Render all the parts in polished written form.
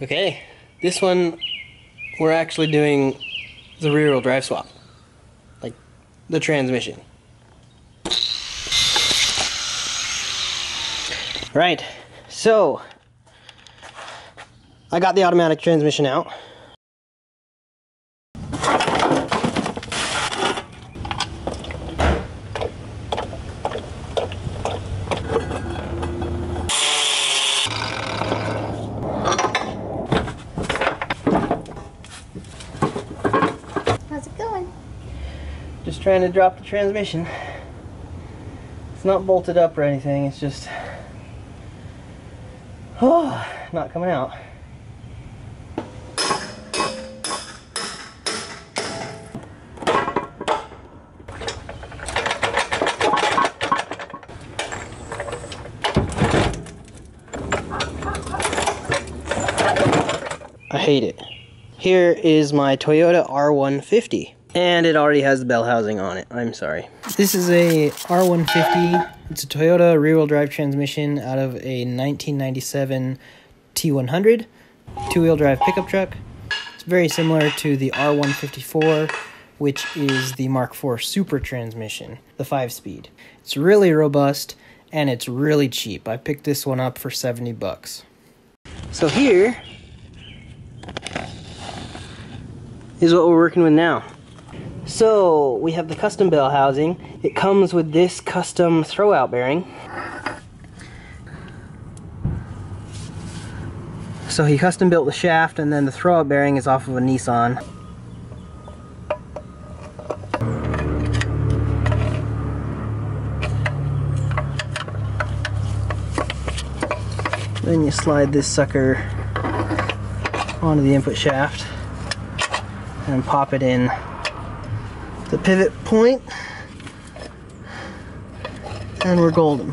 Okay, this one we're actually doing the rear wheel drive swap, like the transmission. Right, so I got the automatic transmission out. How's it going? Just trying to drop the transmission. It's not bolted up or anything, it's just not coming out. I hate it. Here is my Toyota R150, and it already has the Bellhousing on it. I'm sorry. This is a R150. It's a Toyota rear-wheel drive transmission out of a 1997 T100 two-wheel drive pickup truck. It's very similar to the R154, which is the Mark IV Supra transmission, the 5-speed. It's really robust, and it's really cheap. I picked this one up for 70 bucks. So here is what we're working with now. So we have the custom bell housing. It comes with this custom throwout bearing. So he custom built the shaft, and then the throwout bearing is off of a Nissan. Then you slide this sucker onto the input shaft and pop it in the pivot point, and we're golden.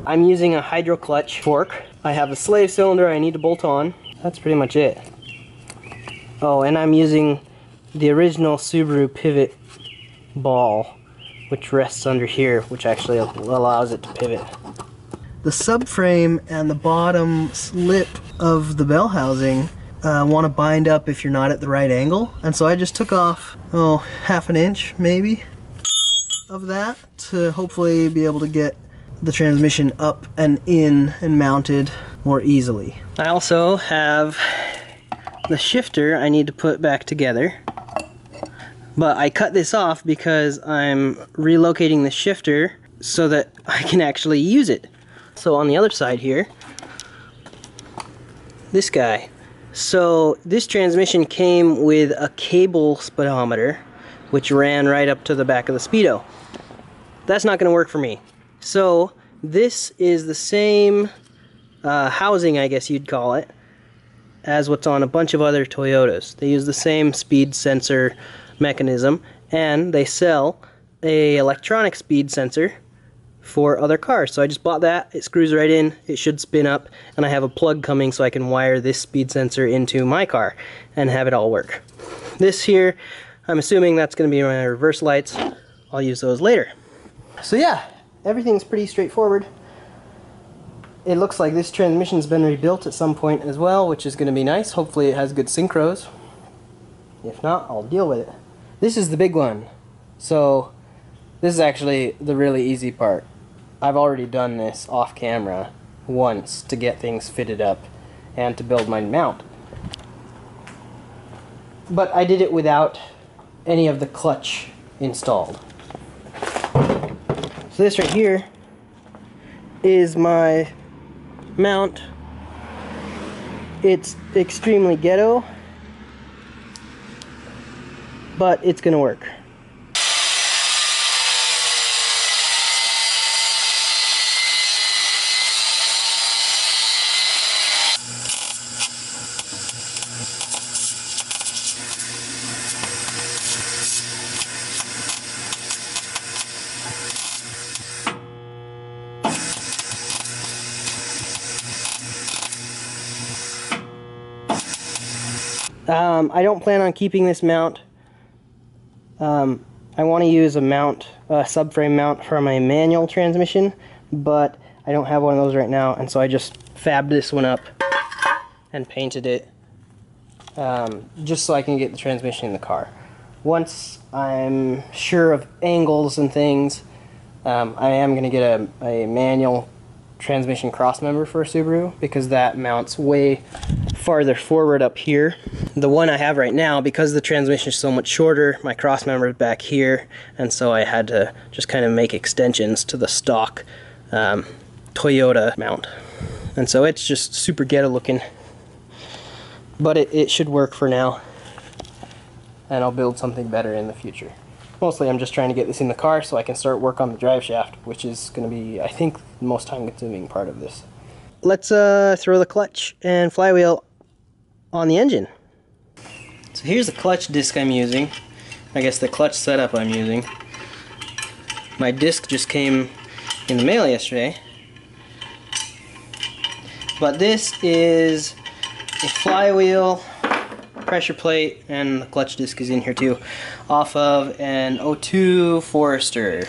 I'm using a hydro clutch fork. I have a slave cylinder I need to bolt on. That's pretty much it. Oh, and I'm using the original Subaru pivot ball, which rests under here, which actually allows it to pivot. The subframe and the bottom slip of the bell housing want to bind up if you're not at the right angle, and so I just took off, half an inch maybe of that to hopefully be able to get the transmission up and in and mounted more easily. I also have the shifter I need to put back together, but I cut this off because I'm relocating the shifter so that I can actually use it. So on the other side here, this guy. So this transmission came with a cable speedometer, which ran right up to the back of the Speedo. That's not going to work for me. So this is the same housing, I guess you'd call it, as what's on a bunch of other Toyotas. They use the same speed sensor mechanism, and they sell a electronic speed sensor for other cars. So I just bought that. It screws right in, it should spin up, and I have a plug coming so I can wire this speed sensor into my car and have it all work. This here, I'm assuming that's going to be my reverse lights. I'll use those later. So yeah, everything's pretty straightforward. It looks like this transmission's been rebuilt at some point as well, which is going to be nice. Hopefully it has good synchros. If not, I'll deal with it. This is the big one. So this is actually the really easy part. I've already done this off camera once to get things fitted up and to build my mount. But I did it without any of the clutch installed. So this right here is my mount. It's extremely ghetto, but it's gonna work. I don't plan on keeping this mount. I want to use a mount, subframe mount for my manual transmission, but I don't have one of those right now, and so I just fabbed this one up and painted it just so I can get the transmission in the car. Once I'm sure of angles and things, I am going to get a manual transmission cross member for a Subaru, because that mounts way farther forward up here. The one I have right now, because the transmission is so much shorter, my cross member is back here, and so I had to just kind of make extensions to the stock Toyota mount. And so it's just super ghetto looking, but it should work for now, and I'll build something better in the future. Mostly I'm just trying to get this in the car so I can start work on the drive shaft, which is going to be, I think, the most time consuming part of this. Let's throw the clutch and flywheel on the engine. So here's the clutch disc I'm using. I guess the clutch setup I'm using. My disc just came in the mail yesterday. But this is a flywheel, pressure plate, and the clutch disc is in here too, off of an 02 Forester.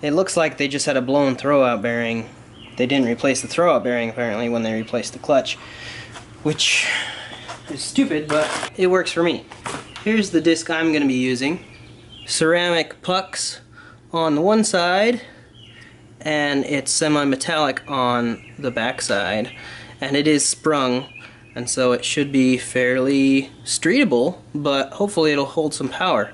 It looks like they just had a blown throwout bearing. They didn't replace the throwout bearing apparently when they replaced the clutch, which is stupid, but it works for me. Here's the disc I'm going to be using. Ceramic pucks on the one side, and it's semi-metallic on the back side, and it is sprung, and so it should be fairly streetable, but hopefully it'll hold some power.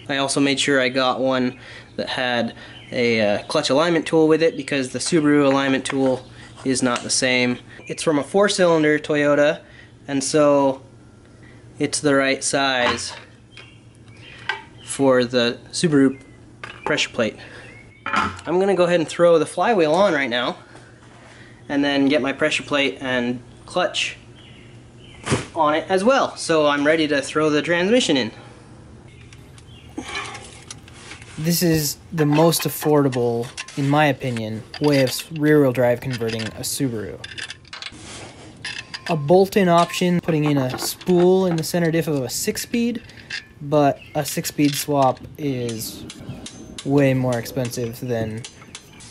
I also made sure I got one that had a clutch alignment tool with it, because the Subaru alignment tool is not the same. It's from a 4-cylinder Toyota, and so it's the right size for the Subaru pressure plate. I'm going to go ahead and throw the flywheel on right now, and then get my pressure plate and clutch on it as well, so I'm ready to throw the transmission in. This is the most affordable, in my opinion, way of rear-wheel drive converting a Subaru. A bolt-in option, putting in a spool in the center diff of a 6-speed, but a 6-speed swap is way more expensive than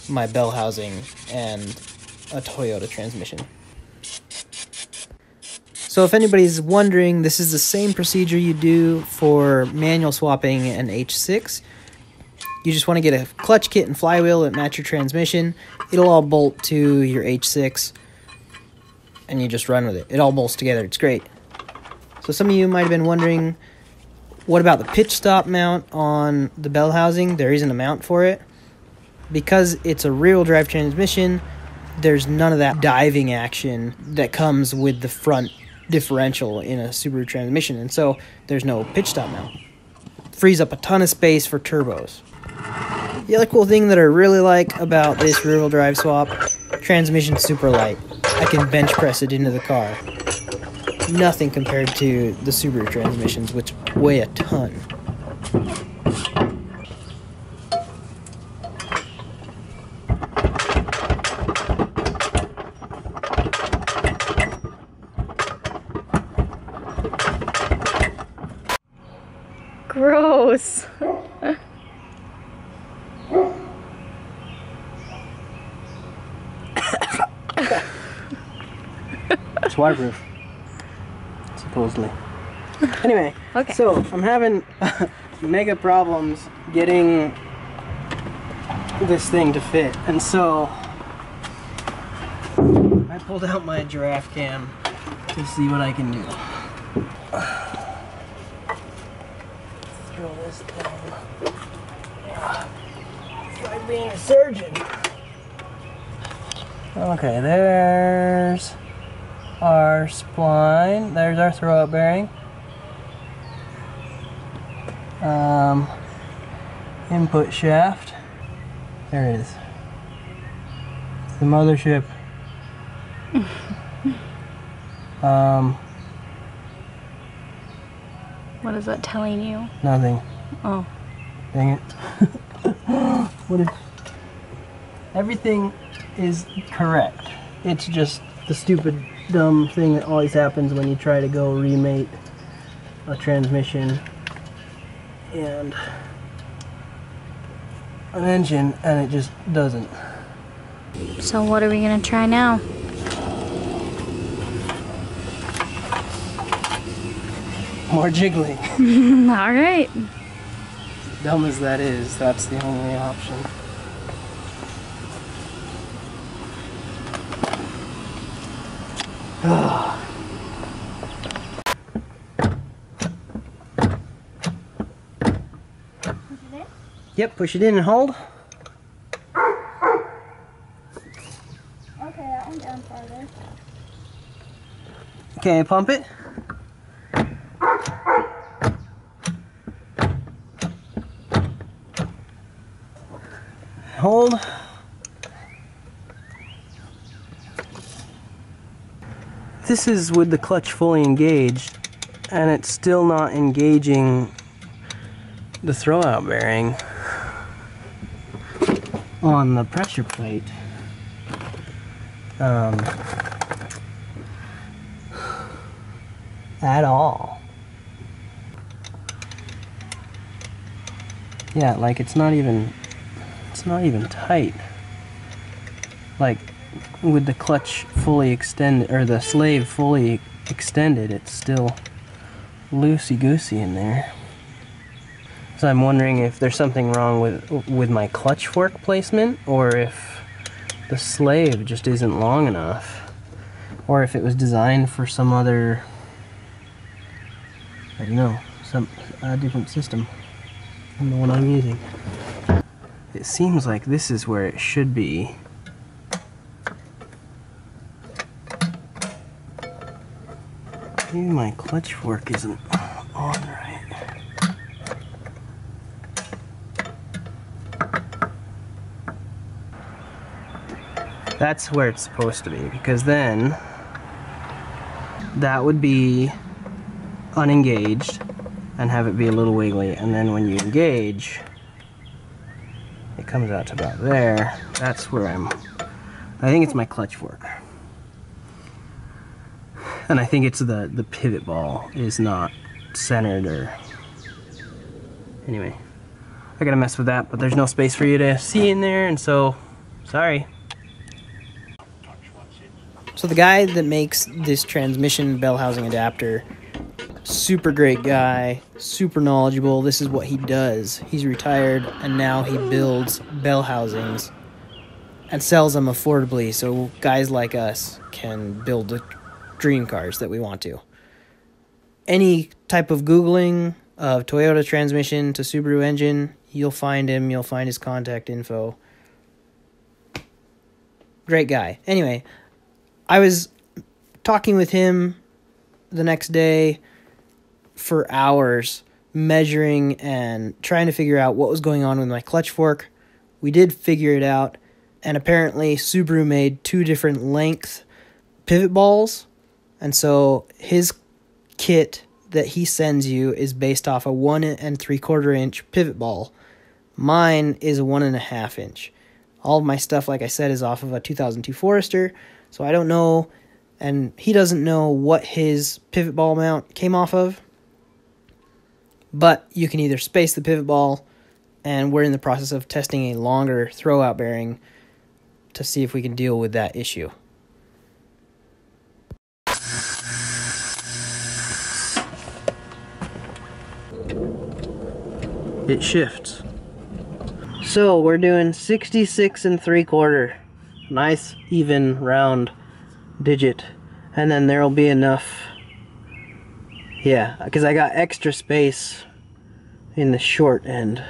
my Bellhousing and a Toyota transmission. So if anybody's wondering, this is the same procedure you do for manual swapping an H6. You just want to get a clutch kit and flywheel that match your transmission. It'll all bolt to your H6, and you just run with it. It all bolts together. It's great. So some of you might have been wondering, what about the pitch stop mount on the Bellhousing? There isn't a mount for it. Because it's a rear-wheel drive transmission, there's none of that diving action that comes with the front differential in a Subaru transmission, and so there's no pitch stop mount. Frees up a ton of space for turbos. The other cool thing that I really like about this rear-wheel drive swap, transmission super light. I can bench press it into the car. Nothing compared to the Subaru transmissions, which weigh a ton. Gross. It's waterproof, supposedly. Anyway, okay. So I'm having mega problems getting this thing to fit, and so I pulled out my giraffe cam to see what I can do. Throw this down. Yeah. Try being a surgeon. Okay, there's our spline. There's our throwout bearing. Input shaft. There it is. It's the mothership. What is that telling you? Nothing. Oh. Dang it. What if everything is correct? It's just the stupid, dumb thing that always happens when you try to go remate a transmission and an engine, and it just doesn't. So what are we gonna try now? More jiggly. Alright. Dumb as that is, that's the only option. Yep, push it in and hold. Okay, that one down farther. Okay, pump it. Hold. This is with the clutch fully engaged, and it's still not engaging the throwout bearing on the pressure plate. At all. Yeah, like it's not even tight. Like with the clutch fully extended, or the slave fully extended, it's still loosey-goosey in there. So I'm wondering if there's something wrong with my clutch fork placement, or if the slave just isn't long enough, or if it was designed for some other, I don't know, a different system than the one I'm using. It seems like this is where it should be. Maybe my clutch fork isn't on right. That's where it's supposed to be, because then that would be unengaged and have it be a little wiggly, and then when you engage, it comes out to about there. That's where I think it's my clutch fork. And I think it's the pivot ball is not centered, or anyway, I gotta mess with that, but there's no space for you to see in there, and so sorry. So the guy that makes this transmission Bellhousing adapter, super great guy, super knowledgeable. This is what he does. He's retired and now he builds Bellhousings and sells them affordably, so guys like us can build the dream cars that we want to. Any type of Googling of Toyota transmission to Subaru engine, you'll find him, you'll find his contact info. Great guy. Anyway, I was talking with him the next day for hours, measuring and trying to figure out what was going on with my clutch fork. We did figure it out, and apparently Subaru made 2 different length pivot balls, and so his kit that he sends you is based off a 1 3/4 inch pivot ball. Mine is a 1.5 inch. All of my stuff, like I said, is off of a 2002 Forester, so I don't know, and he doesn't know what his pivot ball mount came off of. But you can either space the pivot ball, and we're in the process of testing a longer throwout bearing to see if we can deal with that issue. It shifts. So we're doing 66 3/4. Nice, even, round digit. And then there'll be enough. Yeah, because I got extra space in the short end.